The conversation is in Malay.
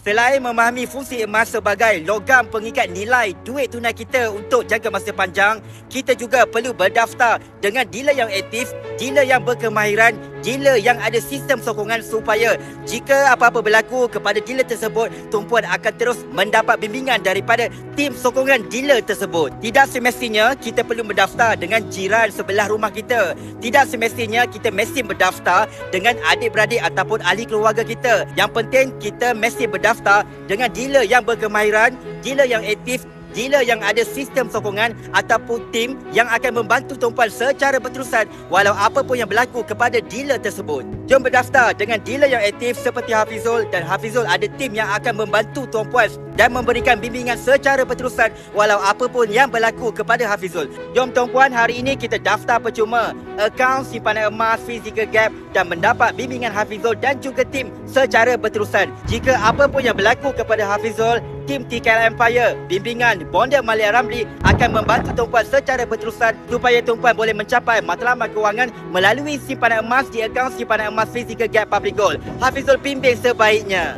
Selain memahami fungsi emas sebagai logam pengikat nilai duit tunai kita untuk jangka masa panjang, kita juga perlu berdaftar dengan dealer yang aktif, dealer yang berkemahiran, dealer yang ada sistem sokongan supaya jika apa-apa berlaku kepada dealer tersebut, tumpuan akan terus mendapat bimbingan daripada tim sokongan dealer tersebut. Tidak semestinya kita perlu berdaftar dengan jiran sebelah rumah kita. Tidak semestinya kita mesti berdaftar dengan adik-beradik ataupun ahli keluarga kita. Yang penting kita mesti berdaftar dengan dealer yang berkemahiran, dealer yang aktif, dealer yang ada sistem sokongan ataupun tim yang akan membantu tumpuan secara berterusan walau apa pun yang berlaku kepada dealer tersebut. Jom berdaftar dengan dealer yang aktif seperti Hafizul, dan Hafizul ada tim yang akan membantu tumpuan dan memberikan bimbingan secara berterusan walau apa pun yang berlaku kepada Hafizul. Jom tumpuan, hari ini kita daftar percuma akaun simpanan emas Physical Gap dan mendapat bimbingan Hafizul dan juga tim secara berterusan. Jika apa pun yang berlaku kepada Hafizul, tim TKL Empire, bimbingan Bonda Malik Ramli akan membantu tumpuan secara berterusan supaya tumpuan boleh mencapai matlamat kewangan melalui simpanan emas di akaun simpanan emas Physical Gap Public Gold. Hafizul bimbing sebaiknya.